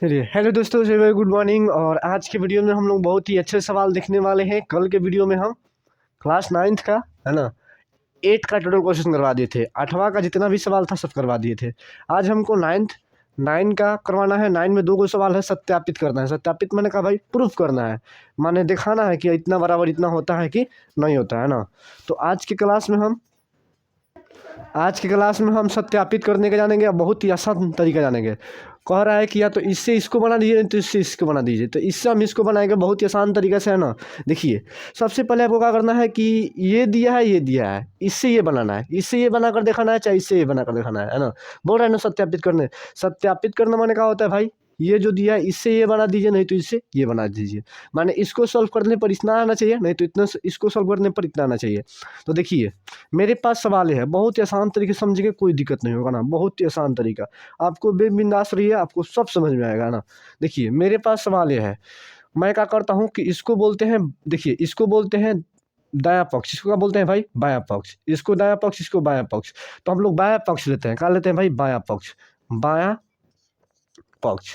चलिए, हेलो दोस्तों, very good morning. और आज के वीडियो में हम लोग बहुत ही अच्छे सवाल देखने वाले हैं। कल के वीडियो में हम क्लास 9th का, है ना, 8 का टोटल क्वेश्चन करवा दिए थे। 8वां का जितना भी सवाल था सब करवा दिए थे। आज हमको 9 का करवाना है। 9 में 2 गो सवाल है, सत्यापित करना है। सत्यापित मैंने कहा भाई प्रूफ करना है, माने दिखाना है कि इतना बराबर इतना होता है कि नहीं होता है ना। तो आज की क्लास में हम सत्यापित करने के जानेंगे। अब बहुत ही आसान तरीका जानेंगे। कह रहा है कि या तो इससे इसको बना दीजिए, तो इससे इसको बना दीजिए। तो इससे हम इसको बनाएंगे बहुत ही आसान तरीके से, है ना। देखिए, सबसे पहले आपको क्या करना है कि ये दिया है, ये दिया है, इससे ये बनाना है, इससे ये बनाकर दिखाना है, चाहे इससे ये बनाकर दिखाना है ना। बोल रहा है ना सत्यापित करने। सत्यापित करना माने क्या होता है भाई, ये जो दिया है इससे ये बना दीजिए, नहीं तो इससे ये बना दीजिए। माने इसको सॉल्व करने पर इतना आना चाहिए, नहीं तो इतना, इसको सॉल्व करने पर इतना आना चाहिए। तो देखिए, मेरे पास सवाल है, बहुत ही आसान तरीके से समझिए, कोई दिक्कत नहीं होगा ना। बहुत ही आसान तरीका, आपको बेबिंदास रहिए, आपको सब समझ में आएगा ना। देखिए, मेरे पास सवाल ये है, मैं क्या करता हूँ कि इसको बोलते हैं, देखिए इसको बोलते हैं दायां पक्ष। इसको क्या बोलते हैं भाई, बायां पक्ष। इसको दायां पक्ष, इसको बायां पक्ष। तो हम लोग बायां पक्ष लेते हैं। क्या लेते हैं भाई, बायां पक्ष। बायां पक्ष,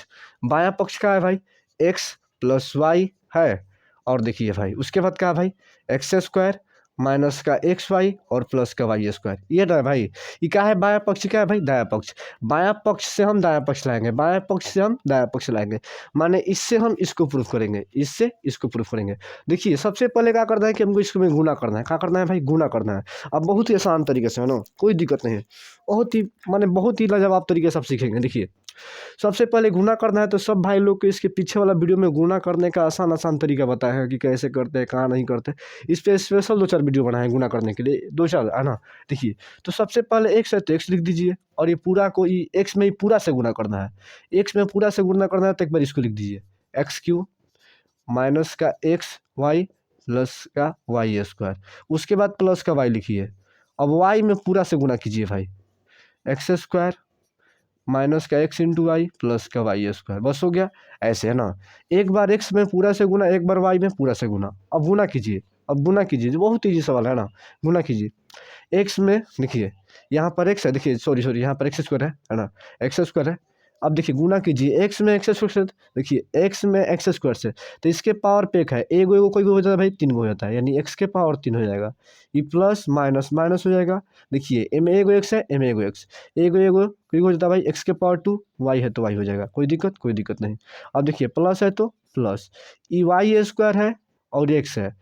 बायां पक्ष का है भाई एक्स प्लस वाई है। और देखिए भाई उसके बाद क्या है भाई, एक्स स्क्वायर माइनस का एक्स वाई और प्लस का वाई स्क्वायर। ये ना भाई, ये क्या है, बायां पक्ष। क्या है भाई, दायां पक्ष। बायां पक्ष से हम दायां पक्ष लाएंगे, बायां पक्ष से हम दायां पक्ष लाएंगे, माने इससे हम इसको प्रूफ करेंगे, इससे इसको प्रूफ करेंगे। देखिए, सबसे पहले क्या करना है कि हमको इसको में गुना करना है। क्या करना है भाई, गुना करना है। अब बहुत ही आसान तरीके से, है ना, कोई दिक्कत नहीं है। बहुत ही माने बहुत ही लाजवाब तरीके से आप सीखेंगे। देखिए, सबसे पहले गुना करना है, तो सब भाई लोग को इसके पीछे वाला वीडियो में गुना करने का आसान आसान तरीका बताया है कि कैसे करते हैं, कहाँ नहीं करते। इस पर स्पेशल 2-4 वीडियो बनाए गुना करने के लिए, 2-4, है ना। देखिए, तो सबसे पहले एक्स है तो एक्स लिख दीजिए, और ये पूरा को एक्स में ही पूरा से गुना करना है। एक्स में पूरा से गुना करना है तो एक बार इसको लिख दीजिए, एक्स क्यू माइनस का एक्स वाई प्लस का वाई स्क्वायर। उसके बाद प्लस का वाई लिखिए। अब वाई में पूरा से गुना कीजिए भाई, एक्स स्क्वायर माइनस का एक्स इंटू वाई प्लस का वाई स्क्वायर। बस हो गया, ऐसे, है ना। एक बार एक्स में पूरा से गुना, एक बार वाई में पूरा से गुना। अब गुना कीजिए, अब गुना कीजिए, बहुत ईजी सवाल है ना। गुना कीजिए एक्स में, देखिए यहाँ पर एक्स है, देखिए सॉरी यहाँ पर एक्स स्क्वायर है ना, एक्स स्क्वायर है। अब देखिए गुना कीजिए एक्स में एक्स स्क्वायर से, देखिए एक्स में एक्स स्क्वायर से, तो इसके पावर पे एक है, एगो एगो कोई हो जाता है भाई, 3 गो हो जाता है, यानी एक्स के पावर 3 हो जाएगा। ये प्लस माइनस माइनस हो जाएगा। देखिए एम एगो एक्स है, एम एगो एक्स, एगो एगो कोई हो जाता है भाई, एक्स के पावर 2, वाई है तो वाई हो जाएगा। कोई दिक्कत, कोई दिक्कत नहीं। अब देखिए प्लस है तो प्लस, ये वाई स्क्वायर है और एक्स है,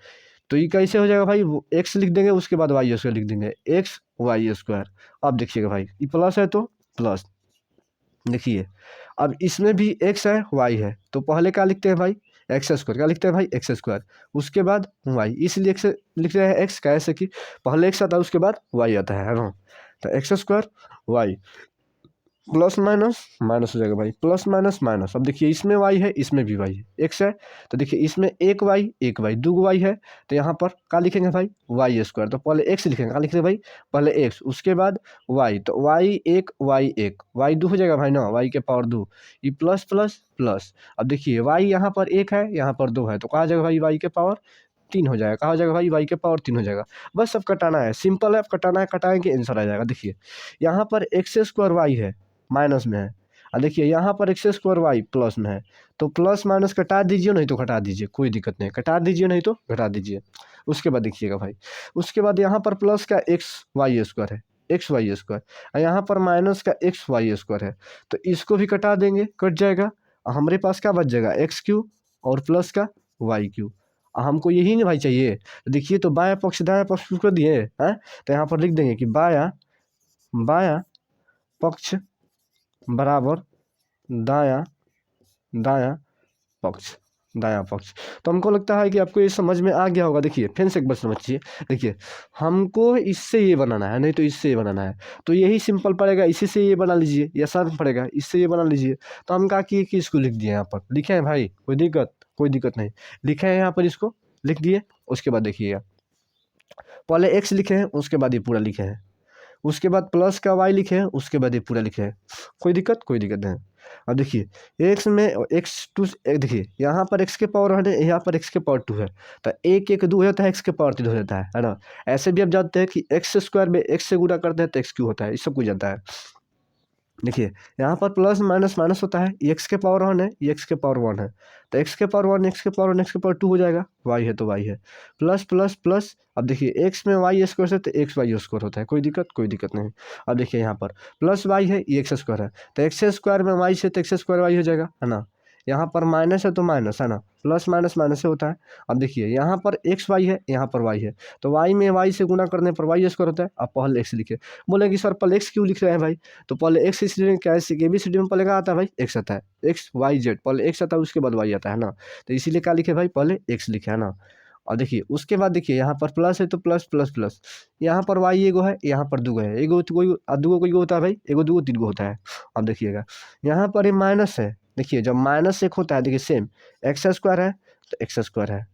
तो ये कैसे हो जाएगा भाई, एक्स लिख देंगे, उसके बाद वाई स्क्वायर लिख देंगे, एक्स वाई स्क्वायर। अब देखिएगा भाई, ये प्लस है तो प्लस। देखिए, अब इसमें भी एक्स है वाई है, तो पहले क्या लिखते हैं भाई, एक्स स्क्वायर। क्या लिखते हैं भाई, एक्स स्क्वायर, उसके बाद वाई। इसलिए एक्स लिख रहे हैं एक्स, कैसे कि पहले एक्स आता है उसके बाद वाई आता है ना। तो x square y plus minus minus हो जाएगा भाई, प्लस माइनस माइनस। अब देखिए इसमें वाई है, इसमें भी वाई है, एक्स है, तो देखिए इसमें एक वाई 2 वाई है, तो यहाँ पर क्या लिखेंगे भाई, वाई स्क्वायर। तो पहले एक्स लिखेंगे, क्या लिखेंगे भाई, पहले एक्स, उसके बाद वाई, तो वाई 2 हो जाएगा भाई ना, वाई के पावर 2, ये प्लस प्लस प्लस। अब देखिए वाई यहाँ पर 1 है, यहाँ पर 2 है, तो कहा जाएगा भाई वाई के पावर 3 हो जाएगा। कहा हो जाएगा भाई, वाई के पावर 3 हो जाएगा। बस सब कटाना है, सिंपल है, अब कटाना है, कटाएंगे आंसर आ जाएगा। देखिए यहाँ पर एक्स स्क्वायर वाई है, माइनस में है, और देखिए यहाँ पर एक्स स्क्वायर वाई प्लस में है, तो प्लस माइनस कटा दीजिए, नहीं तो घटा दीजिए, कोई दिक्कत नहीं, कटा दीजिए नहीं तो घटा दीजिए। उसके बाद देखिएगा भाई, उसके बाद यहाँ पर प्लस का एक्स वाई स्क्वायर है, एक्स वाई स्क्वायर, और यहाँ पर माइनस का एक्स वाई स्क्वायर है, तो इसको भी कटा देंगे, कट जाएगा। और हमारे पास क्या बच जाएगा, एक्स क्यू और प्लस का वाई क्यू। हमको यही नहीं भाई चाहिए, तो देखिए, तो बायां पक्ष दायां पक्ष कर दिए हैं, तो यहाँ पर लिख देंगे कि बायां बायां पक्ष बराबर दायां दायां पक्ष, दायां पक्ष। तो हमको लगता है कि आपको ये समझ में आ गया होगा। देखिए फिर से एक बार समझिए, देखिए हमको इससे ये बनाना है, नहीं तो इससे ये बनाना है, तो यही सिंपल पड़ेगा, इसी से ये बना लीजिए, या आसान पड़ेगा, इससे ये बना लीजिए। तो हम क्या किए कि इसको लिख दिए, यहाँ पर लिखे हैं भाई, कोई दिक्कत, कोई दिक्कत नहीं, लिखे हैं यहाँ पर, इसको लिख दिए। उसके बाद देखिएगा, पहले एक्स लिखे हैं, उसके बाद ये पूरा लिखे हैं, उसके बाद प्लस का वाई लिखे हैं, उसके बाद ये पूरा लिखे हैं। कोई दिक्कत, कोई दिक्कत नहीं। अब देखिए एक्स में एक्स टू, देखिए यहाँ पर एक्स के पावर है, यहाँ पर एक्स के पावर 2 है, तो 1 1 2 हो जाता है, एक्स के पावर 3 हो जाता है ना। ऐसे भी आप जानते हैं कि एक्स स्क्वायर में एक्स से गुणा करते हैं तो एक्स क्यू होता है, ये सब कुछ जानता है। देखिए यहाँ पर प्लस माइनस माइनस होता है, ये एक्स के पावर 1 है, ये एक्स के पावर 1 है, तो एक्स के पावर 1 एक्स के पावर 1 एक्स के पावर 2 हो जाएगा, वाई है तो वाई है, प्लस प्लस प्लस। अब देखिए एक्स में वाई स्क्वायर से तो एक्स वाई स्क्वायर होता है, कोई दिक्कत नहीं। अब देखिए यहाँ पर प्लस वाई है, ये एक्स स्क्वायर है, तो एक्स स्क्वायर में वाई से तो एक्स स्क्वायर वाई हो जाएगा, है ना। यहाँ पर माइनस है तो माइनस, है ना, प्लस माइनस माइनस से होता है। अब देखिए यहाँ पर एक्स वाई है, यहाँ पर वाई है, तो वाई में वाई से गुना करने पर वाई स्क्वायर होता है। अब पहले एक्स लिखे, बोलेंगे सर पहले एक्स क्यों लिख रहे हैं भाई, तो पहले एक्स इसलिए क्या है, ABCD में पहले क्या आता है भाई, एक्स आता है, एक्स वाई जेड, पहले एक्स आता है उसके बाद वाई आता है ना, तो इसीलिए क्या लिखे भाई, पहले एक्स लिखे, है ना। और देखिए उसके बाद देखिए यहाँ पर प्लस है तो प्लस प्लस प्लस, यहाँ पर वाई एगो है, यहाँ पर दूगो है, एगो तो कोई दूगो कोई होता है भाई, एगो दूगो तीन गो होता है। अब देखिएगा यहाँ पर ये माइनस है, देखिए जब माइनस एक होता है, देखिए सेम एक्स स्क्वायर है तो एक्स स्क्वायर है,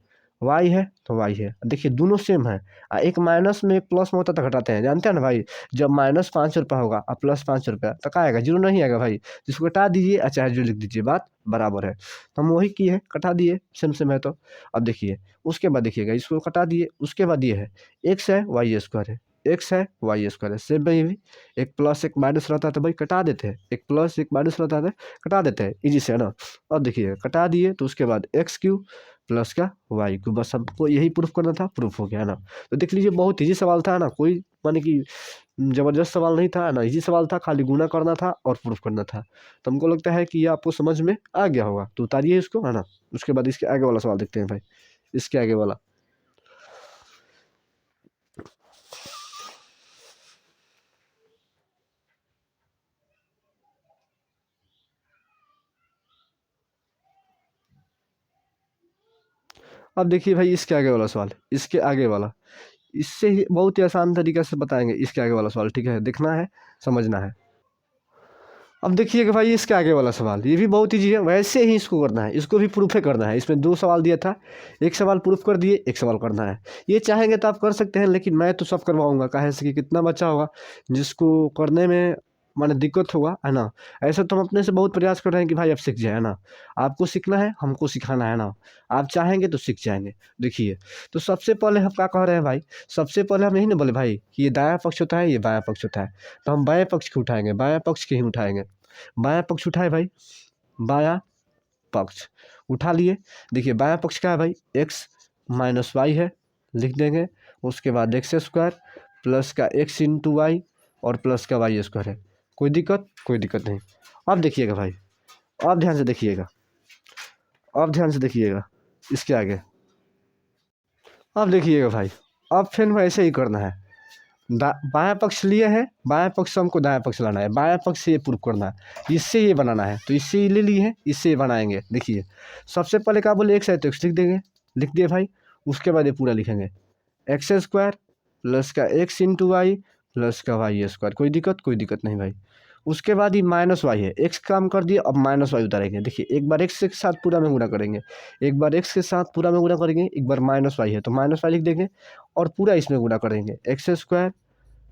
वाई है तो वाई है, देखिए दोनों सेम है। एक माइनस में एक प्लस में होता तो घटाते हैं, जानते हैं ना भाई, जब माइनस 5 रुपया होगा और प्लस 5 रुपया तो क्या आएगा, जीरो नहीं आएगा भाई, जिसको घटा दीजिए और चाहे जो लिख दीजिए, बात बराबर है। तो हम वही किए, कटा दिए, सेम सेम है तो। अब देखिए उसके बाद देखिएगा इसको कटा दिए, उसके बाद ये है एक्स है वाई स्क्वायर है, एक्स है वाई स्क्वायर है, सेम में भी एक प्लस एक माइनस रहता है तो भाई कटा देते हैं, एक प्लस एक माइनस रहता है कटा देते हैं, इजी से, है ना। अब देखिए कटा दिए तो उसके बाद एक्स क्यू प्लस का वाई क्यू, बस हमको यही प्रूफ करना था, प्रूफ हो गया, है ना। तो देख लीजिए बहुत इजी सवाल था, है ना, कोई माने कि ज़बरदस्त सवाल नहीं था, है ना, इजी सवाल था, खाली गुना करना था और प्रूफ करना था। तो हमको लगता है कि ये आपको समझ में आ गया होगा, तो उतारिए इसको, है ना। उसके बाद इसके आगे वाला सवाल देखते हैं भाई, इसके आगे वाला। अब देखिए भाई इसके आगे वाला सवाल, इसके आगे वाला, इससे ही बहुत ही आसान तरीके से बताएंगे इसके आगे वाला सवाल, ठीक है, देखना है, समझना है। अब देखिएगा भाई इसके आगे वाला सवाल, ये भी बहुत ईजी है, वैसे ही इसको करना है, इसको भी प्रूफ है करना है। इसमें दो सवाल दिया था, एक सवाल प्रूफ कर दिए, एक सवाल करना है। ये चाहेंगे तो आप कर सकते हैं, लेकिन मैं तो सब करवाऊंगा, काहे से कि कितना बच्चा होगा जिसको करने में माने दिक्कत होगा, है ना। ऐसा तो हम अपने से बहुत प्रयास कर रहे हैं कि भाई आप सीख जाए, है ना। आपको सीखना है, हमको सिखाना है ना, आप चाहेंगे तो सीख जाएंगे। देखिए तो सबसे पहले हम क्या कह रहे हैं भाई, सबसे पहले हम यही ना बोले भाई कि ये दायां पक्ष होता है, ये बायां पक्ष होता है, तो हम बाएं पक्ष को उठाएंगे, बायां पक्ष के ही उठाएंगे। बायां पक्ष उठाए भाई, बायां पक्ष उठा लिए। देखिए बायां पक्ष क्या है भाई, एक्स माइनस वाई है, लिख देंगे। उसके बाद एक्स स्क्वायर प्लस का एक्स इंटू वाई और प्लस का वाई स्क्वायर है, कोई दिक्कत, कोई दिक्कत नहीं। अब देखिएगा भाई, अब ध्यान से देखिएगा, अब ध्यान से देखिएगा इसके आगे। अब देखिएगा भाई, अब फिर वैसे ही करना है, बायां पक्ष लिए हैं, बायां पक्ष से हमको दायां पक्ष लाना है, बायां पक्ष से ये प्रूफ करना है, इससे ये बनाना है, तो इससे ये ले लिए हैं, इससे ये बनाएंगे। देखिए सबसे पहले क्या बोले, एक्स है तो एक्स लिख देंगे, लिख दिए भाई। उसके बाद ये पूरा लिखेंगे, एक्स स्क्वायर प्लस का एक्स इंटू वाई प्लस का वाई स्क्वायर, कोई दिक्कत, कोई दिक्कत नहीं भाई। उसके बाद ही माइनस वाई है, एक्स काम कर दिए, अब माइनस वाई उतारेंगे। देखिए एक बार एक्स के साथ पूरा में गुणा करेंगे, एक बार एक्स के साथ पूरा में गुणा करेंगे, एक बार माइनस वाई है तो माइनस वाई लिख देंगे, और पूरा इसमें गुणा करेंगे, एक्स स्क्वायर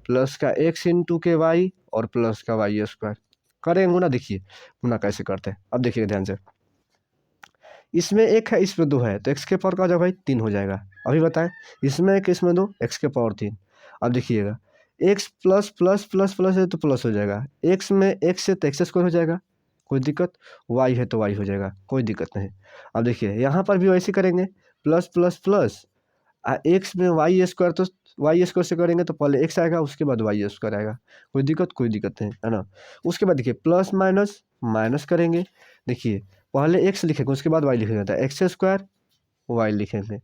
प्लस का एक्स इंटू के वाई और प्लस का वाई स्क्वायर करेंगे गुना। देखिए गुना कैसे करते हैं, अब देखिए ध्यान से, इसमें एक है इसमें दो है, तो एक्स के पावर का हो जाएगा भाई 3 हो जाएगा। अभी बताएं, इसमें एक इसमें दो, एक्स के पावर 3। अब देखिएगा x plus plus plus plus है तो प्लस हो जाएगा, एक्स में एक्स है तो एक्स स्क्वायर हो जाएगा, कोई दिक्कत, वाई है तो वाई हो जाएगा, कोई दिक्कत नहीं। अब देखिए यहाँ पर भी वैसे करेंगे, प्लस प्लस प्लस एक्स में वाई स्क्वायर, तो वाई स्क्वायर से करेंगे तो पहले एक्स आएगा, उसके बाद वाई स्क्वायर आएगा, कोई दिक्कत, कोई दिक्कत नहीं, है ना। उसके बाद देखिए प्लस माइनस माइनस करेंगे, देखिए पहले एक्स लिखेंगे उसके बाद वाई लिखेंगे, एक्स स्क्वायर वाई लिखेंगे,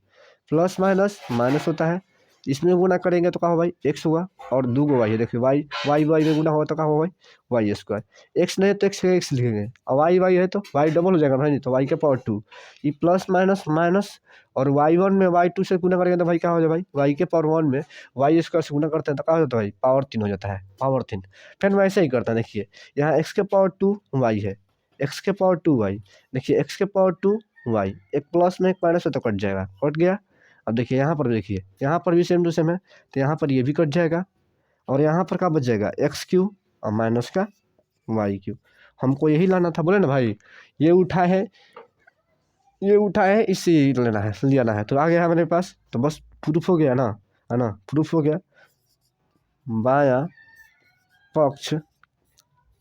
प्लस माइनस माइनस होता है, इसमें गुना करेंगे तो क्या हो भाई, एक्स हुआ और दो गो वाई है, देखिए वाई वाई वाई में गुना हुआ तो क्या हो भाई, वाई स्क्वायर। एक्स नहीं तो एक्स एक्स लिखेंगे, और वाई वाई है तो वाई डबल हो जाएगा भाई, नहीं तो वाई के पावर 2, ये प्लस माइनस माइनस, और y1 में y2 से गुना करेंगे तो भाई क्या हो जाए भाई, y के पावर 1 में वाई स्क्वायर से गुना करते हैं तो क्या हो जाता है भाई, पावर 3 हो जाता है, पावर 3। फिर वैसे ही करता है, देखिए यहाँ x के पावर 2 y है, x के पावर 2 y, देखिए x के पावर 2 y, एक प्लस में एक माइनस है तो कट जाएगा, कट गया। अब देखिए यहाँ पर, देखिए यहाँ पर भी सेम टू सेम है, तो यहाँ पर ये भी कट जाएगा, और यहाँ पर क्या बच जाएगा, एक्स क्यू और माइनस का वाई क्यू। हमको यही लाना था, बोले ना भाई, ये उठा है, ये उठा है, इससे लेना है, लेना है, तो आ गया हमारे पास, तो बस प्रूफ हो गया ना, है ना, प्रूफ हो गया। बायां पक्ष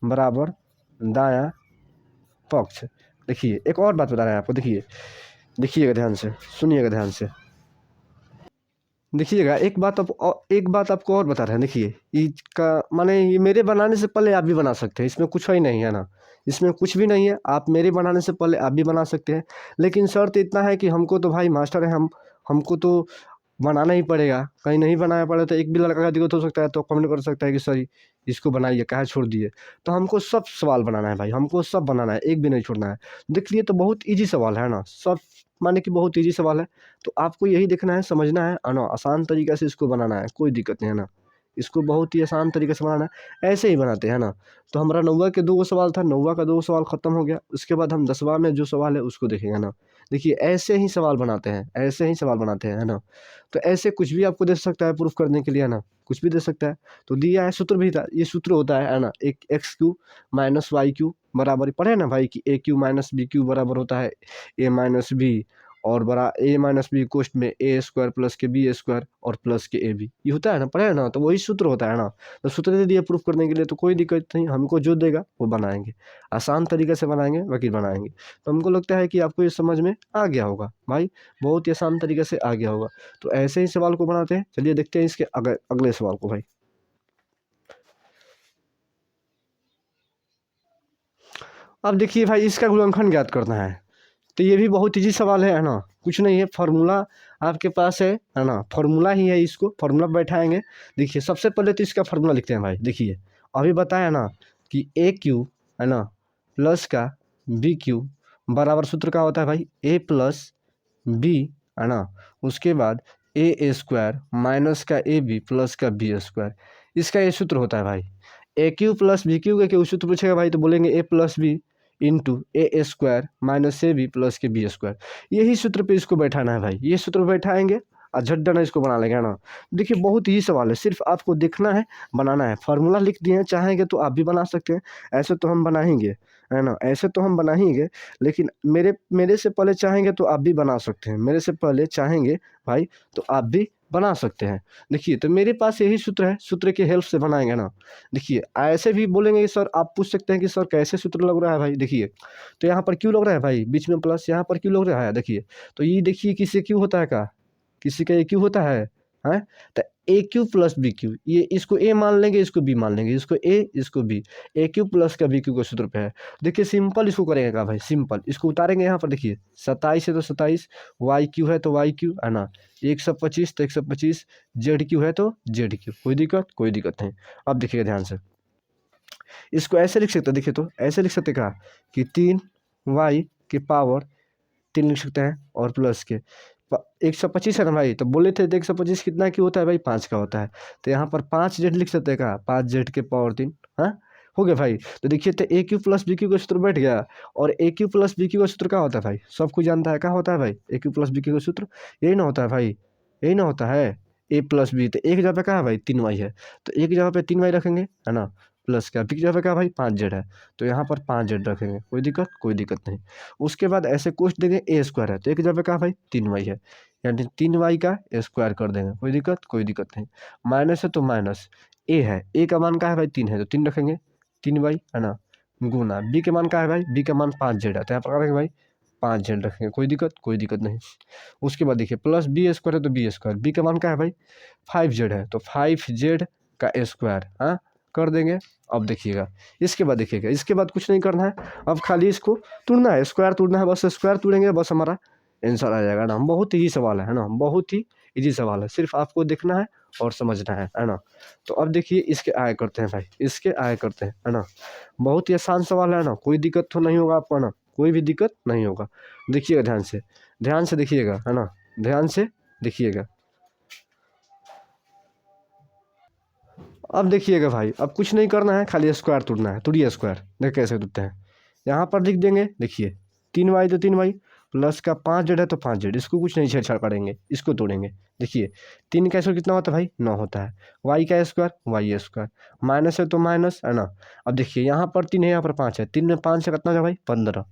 बराबर दायां पक्ष। देखिए एक और बात बता रहे हैं आपको, देखिएगा ध्यान से, सुनिएगा ध्यान से, देखिएगा एक बात आपको और बता रहे हैं। देखिए इसका माने ये मेरे बनाने से पहले आप भी बना सकते हैं, इसमें कुछ ही नहीं है ना, इसमें कुछ भी नहीं है। आप मेरे बनाने से पहले आप भी बना सकते हैं, लेकिन शर्त इतना है कि हमको तो भाई मास्टर है, हमको तो बनाना ही पड़ेगा। कहीं नहीं बनाया पड़े तो एक भी लड़का का दिक्कत हो सकता है, तो कमेंट कर सकता है कि सर इसको बनाइए, काहे छोड़ दिए। तो हमको सब सवाल बनाना है भाई, हमको सब बनाना है, एक भी नहीं छोड़ना है। देखिए तो बहुत ईजी सवाल है ना, सब माने कि बहुत ईजी सवाल है। तो आपको यही देखना है, समझना है ना, आसान तरीक़े से इसको बनाना है, कोई दिक्कत नहीं है ना। इसको बहुत ही आसान तरीके से बनाना है, ऐसे ही बनाते हैं ना। तो हमारा 9वां के 2 सवाल था, 9वां का 2 सवाल ख़त्म हो गया। उसके बाद हम 10वां में जो सवाल है उसको देखेंगे ना। देखिए ऐसे ही सवाल बनाते हैं, ऐसे ही सवाल बनाते हैं, है ना। तो ऐसे कुछ भी आपको दे सकता है प्रूफ करने के लिए, है ना, कुछ भी दे सकता है। तो दिया है, सूत्र भी था, ये सूत्र होता है ना, एक x q minus y q बराबर, पढ़े ना भाई कि a q minus b q बराबर होता है ए माइनस बी, और बड़ा ए माइनस बी कोष्ट में ए स्क्वायर प्लस के बी स्क्वायर और प्लस के ए बी, ये होता है ना, पढ़े ना। तो वही सूत्र होता है ना। तो सूत्र दे दिया प्रूफ करने के लिए, तो कोई दिक्कत नहीं, हमको जो देगा वो बनाएंगे, आसान तरीके से बनाएंगे, वकील बनाएंगे। तो हमको लगता है कि आपको ये समझ में आ गया होगा भाई, बहुत ही आसान तरीके से आ गया होगा। तो ऐसे ही सवाल को बनाते हैं। चलिए देखते हैं इसके अगले सवाल को भाई। अब देखिए भाई, इसका गुणनखंड ज्ञात करना है। तो ये भी बहुत ईजी सवाल है ना, कुछ नहीं है, फार्मूला आपके पास है ना, फार्मूला ही है, इसको फार्मूला बैठाएंगे। देखिए सबसे पहले तो इसका फार्मूला लिखते हैं भाई। देखिए अभी बताया ना कि ए क्यू है ना प्लस का बी क्यू बराबर, सूत्र का होता है भाई ए प्लस बी, है ना। उसके बाद ए स्क्वायर माइनस का ए बी प्लस का बी स्क्वायर, इसका ये सूत्र होता है भाई। A cube plus B cube का क्यों सूत्र पूछेगा भाई, तो बोलेंगे A plus B into A square minus A B plus के बी स्क्वायर। यही सूत्र पे इसको बैठाना है भाई, ये सूत्र बैठाएंगे और झट इसको बना लेंगे, है ना। देखिए बहुत ही सवाल है, सिर्फ आपको देखना है, बनाना है। फार्मूला लिख दिए हैं, चाहेंगे तो आप भी बना सकते हैं, ऐसे तो हम बनाएंगे, है ना, ऐसे तो हम बनाएंगे। लेकिन मेरे से पहले चाहेंगे तो आप भी बना सकते हैं, मेरे से पहले चाहेंगे भाई तो आप भी बना सकते हैं। देखिए तो मेरे पास यही सूत्र है, सूत्र की हेल्प से बनाएंगे ना। देखिए ऐसे भी बोलेंगे कि सर, आप पूछ सकते हैं कि सर कैसे सूत्र लग रहा है भाई। देखिए तो यहाँ पर क्यों लग रहा है भाई, बीच में प्लस, यहाँ पर क्यों लग रहा है। देखिए तो ये देखिए किसी क्यों होता है का, किसी का ए क्यू होता है, हैं। तो ए क्यू प्लस बी क्यू, ये इसको ए मान लेंगे, इसको बी मान लेंगे, इसको ए इसको बी, ए क्यू प्लस का बी क्यू का सूत्र पे है। देखिए सिंपल इसको करेंगे का भाई, सिंपल इसको उतारेंगे यहाँ पर। देखिए 27 है तो 27, वाई क्यू है तो वाई क्यू, है ना, 125 तो 125, जेड क्यू है तो जेड क्यू, कोई दिक्कत, कोई दिक्कत नहीं। अब देखिएगा ध्यान से, इसको ऐसे लिख सकते हैं। देखिए तो ऐसे लिख सकते कहा कि 3y के पावर 3 लिख सकते हैं, और प्लस के 125 है ना भाई। तो बोले थे तो 125 कितना की होता है भाई, 5 का होता है। तो यहाँ पर 5z लिख सकते हैं का, 5z के पावर 3, हाँ हो गया भाई। तो देखिए तो ए क्यू प्लस बी क्यू का सूत्र बैठ गया, और ए क्यू प्लस बी क्यू का सूत्र क्या होता है भाई, सब कुछ जानता है क्या होता है भाई, A cube plus B cube का सूत्र यही ना होता है भाई, यही ना होता है ए प्लस बी। तो एक जगह पे क्या है भाई, 3y है, तो एक जगह पे 3y रखेंगे, है ना, प्लस का बी की जगह पे क्या भाई 5z है, तो यहाँ पर 5z रखेंगे, कोई दिक्कत, कोई दिक्कत नहीं। उसके बाद ऐसे कोष्ट देंगे, ए स्क्वायर है तो एक जगह पे क्या भाई 3y है, यानी 3y का स्क्वायर कर देंगे, कोई दिक्कत, कोई दिक्कत नहीं। माइनस है तो माइनस, ए है, ए का मान क्या है भाई 3 है, तो 3 रखेंगे, 3y, है ना, गुना बी के मान क्या है भाई, बी का मान 5z है, तो यहाँ पर रखेंगे भाई 5z रखेंगे, कोई दिक्कत, कोई दिक्कत नहीं। उसके बाद देखिए प्लस बी स्क्वायर है तो बी स्क्वायर, बी का मान क्या है भाई 5z है, तो 5z का स्क्वायर, हाँ कर देंगे। अब देखिएगा इसके बाद, देखिएगा इसके बाद कुछ नहीं करना है, अब खाली इसको तोड़ना है, स्क्वायर तोड़ना है, बस स्क्वायर तोड़ेंगे, बस हमारा आंसर आ जाएगा ना। बहुत ईजी सवाल है ना, बहुत ही ईजी सवाल है, सिर्फ आपको देखना है और समझना है ना। तो अब देखिए इसके आगे करते हैं भाई, इसके आगे करते हैं, है ना। बहुत ही आसान सवाल है ना, कोई दिक्कत तो नहीं होगा आपको, है ना, कोई भी दिक्कत नहीं होगा। देखिएगा ध्यान से, ध्यान से देखिएगा, है ना, ध्यान से देखिएगा। अब देखिएगा भाई, अब कुछ नहीं करना है, खाली स्क्वायर तोड़ना है, तोड़िए स्क्वायर, देख कैसे तोड़ते हैं। यहाँ पर लिख देंगे, देखिए 3y तो 3y, प्लस का 5z है तो 5z, इसको कुछ नहीं छेड़छाड़ करेंगे, इसको तोड़ेंगे। देखिए 3 का स्क्वायर कितना होता है भाई 9 होता है, y का स्क्वायर y स्क्वायर, माइनस है तो माइनस, है ना। अब देखिए यहाँ पर 3 है, यहाँ पर 5 है, 3 में 5 से कितना हो गया भाई 15,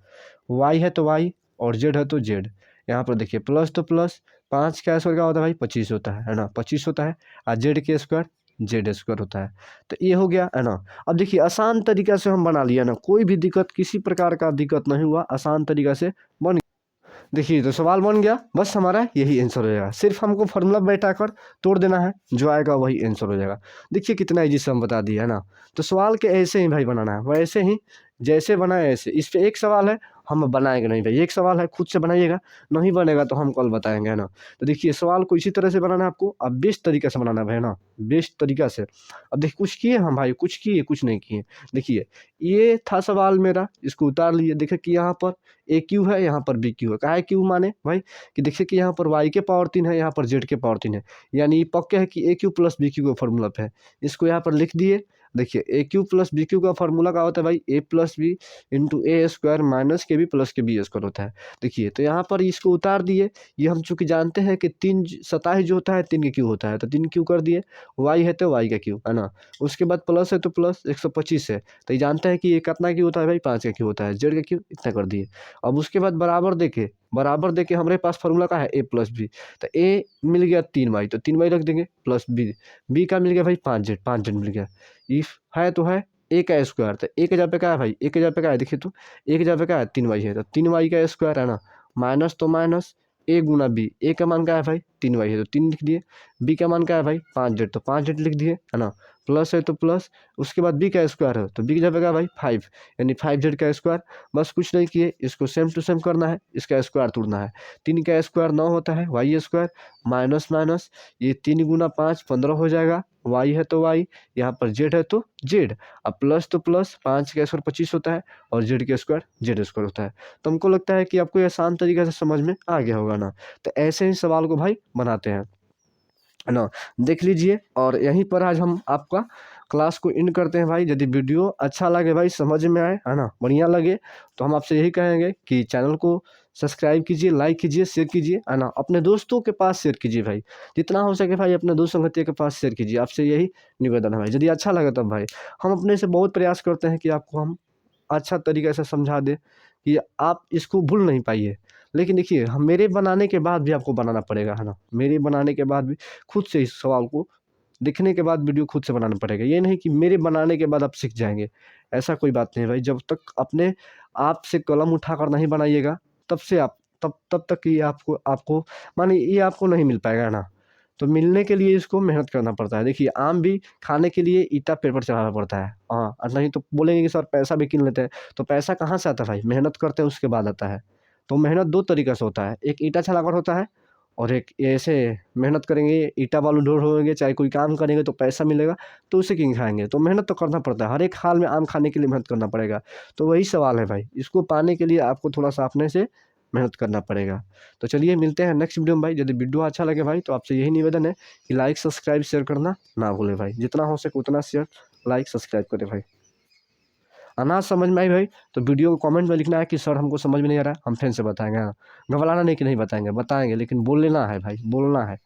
y है तो y और z है तो z। यहाँ पर देखिए प्लस तो प्लस, 5 का स्क्वायर क्या होता है भाई 25 होता है ना, 25 होता है, और जेड के स्क्वायर जेड स्क्वायर होता है। तो ये हो गया है ना। अब देखिए आसान तरीका से हम बना लिया ना, कोई भी दिक्कत किसी प्रकार का दिक्कत नहीं हुआ, आसान तरीका से बन। देखिए तो सवाल बन गया, बस हमारा यही आंसर हो जाएगा। सिर्फ हमको फार्मूला बैठाकर तोड़ देना है, जो आएगा वही आंसर हो जाएगा। देखिए कितना ईजी से हम बता दिए है ना। तो सवाल के ऐसे ही भाई बनाना है, वैसे ही जैसे बनाए ऐसे। इस पे एक सवाल है, हम बनाएंगे नहीं भाई, एक सवाल है खुद से बनाइएगा, नहीं बनेगा तो हम कल बताएंगे है ना। तो देखिए सवाल को इसी तरह से बनाना है आपको, अब बेस्ट तरीका से बनाना है भाई ना, बेस्ट तरीका से। अब देखिए कुछ किए हम भाई, कुछ किए कुछ नहीं किए। देखिए ये था सवाल मेरा, इसको उतार लिए। देखिए कि यहाँ पर ए क्यू है, यहाँ पर बी क्यू है। कहा है क्यू माने भाई कि देखिए कि यहाँ पर वाई के पावर 3 है, यहाँ पर जेड के पावर 3 है, यानी पक्के है कि a cube plus B cube का फॉर्मूला पे है। इसको यहाँ पर लिख दिए। देखिए ए क्यू प्लस बी क्यू का फॉर्मूला क्या होता है भाई, ए plus B into A square minus के बी प्लस के बी स्क्वायर होता है। देखिए तो यहाँ पर इसको उतार दिए। ये हम चूंकि जानते हैं कि 3 सताही जो होता है 3 के क्यू होता है, तो 3 क्यू कर दिए। वाई है तो वाई का क्यू है ना, उसके बाद प्लस है तो प्लस 125 है, तो ये जानते हैं कि ये कितना क्यू होता है भाई, 5 का क्यू होता है। जेड का क्यू इतना कर दिए। अब उसके बाद बराबर देके हमारे पास फॉर्मूला का है ए प्लस बी। तो ए मिल गया 3 वाई, तो 3 वाई रख देंगे प्लस बी का मिल गया भाई 5 जेड मिल गया। इफ है तो है ए का स्क्वायर, तो ए के जगह पे क्या है भाई, ए के जगह पे क्या है देखिए, तो ए के जगह पे क्या है 3 वाई है, तो 3 वाई का स्क्वायर है ना, माइनस तो माइनस ए गुना बी। ए का मान क्या है भाई 3 वाई है, तो 3 लिख दिए। बी का मान क्या है भाई 5 जेड, तो 5 जेड लिख दिए है ना। प्लस है तो प्लस, उसके बाद बी का स्क्वायर है, तो बी की जगह पे क्या है भाई 5, यानी 5 जेड का स्क्वायर। बस कुछ नहीं किए, इसको सेम टू सेम करना है, इसका स्क्वायर तोड़ना है। 3 का स्क्वायर 9 होता है, वाई स्क्वायर माइनस माइनस, ये 3 गुना 5 15 हो जाएगा। वाई है तो वाई, यहाँ पर जेड है तो जेड। अब प्लस तो प्लस, 5 का स्क्वायर 25 होता है, और जेड का स्क्वायर जेड स्क्वायर होता है। तो हमको लगता है कि आपको ये आसान तरीके से समझ में आ गया होगा ना। तो ऐसे ही सवाल को भाई बनाते हैं है ना, देख लीजिए। और यहीं पर आज हम आपका क्लास को इन करते हैं भाई। यदि वीडियो अच्छा लगे भाई, समझ में आए है ना, बढ़िया लगे, तो हम आपसे यही कहेंगे कि चैनल को सब्सक्राइब कीजिए, लाइक कीजिए, शेयर कीजिए है ना, अपने दोस्तों के पास शेयर कीजिए भाई, जितना हो सके भाई अपने दोस्त संगतियों के पास शेयर कीजिए। आपसे यही निवेदन है भाई, यदि अच्छा लगे तब भाई। हम अपने से बहुत प्रयास करते हैं कि आपको हम अच्छा तरीके से समझा दें कि आप इसको भूल नहीं पाइए। लेकिन देखिए हम मेरे बनाने के बाद भी आपको बनाना पड़ेगा है ना, मेरे बनाने के बाद भी खुद से इस सवाल को देखने के बाद वीडियो खुद से बनाना पड़ेगा। ये नहीं कि मेरे बनाने के बाद आप सीख जाएंगे, ऐसा कोई बात नहीं भाई। जब तक अपने आप से कलम उठाकर नहीं बनाइएगा, तब से आप तब तक ये आपको आपको माने ये आपको नहीं मिल पाएगा है ना। तो मिलने के लिए इसको मेहनत करना पड़ता है। देखिए आम भी खाने के लिए ईटा पेड़ पर चढ़ाना पड़ता है, हाँ, और नहीं तो बोलेंगे कि सर पैसा भी कीन लेते हैं। तो पैसा कहाँ से आता है भाई, मेहनत करते हैं उसके बाद आता है। तो मेहनत 2 तरीक़े से होता है, एक ईटा चलाकर होता है, और एक ऐसे मेहनत करेंगे, ईटा बालू ढोएंगे, चाहे कोई काम करेंगे तो पैसा मिलेगा, तो उसे क्यों खाएँगे। तो मेहनत तो करना पड़ता है, हर एक हाल में आम खाने के लिए मेहनत करना पड़ेगा। तो वही सवाल है भाई, इसको पाने के लिए आपको थोड़ा-सा अपने से मेहनत करना पड़ेगा। तो चलिए मिलते हैं नेक्स्ट वीडियो में भाई। यदि वीडियो अच्छा लगे भाई, तो आपसे यही निवेदन है कि लाइक, सब्सक्राइब, शेयर करना ना भूलें भाई। जितना हो सके उतना शेयर, लाइक, सब्सक्राइब करें भाई। ना समझ में आई भाई, तो वीडियो को कमेंट में लिखना है कि सर हमको समझ में नहीं आ रहा है, हम फिर से बताएँगे। हाँ, घबराना नहीं कि नहीं बताएँगे, बताएँगे, लेकिन बोलना है भाई, बोलना है।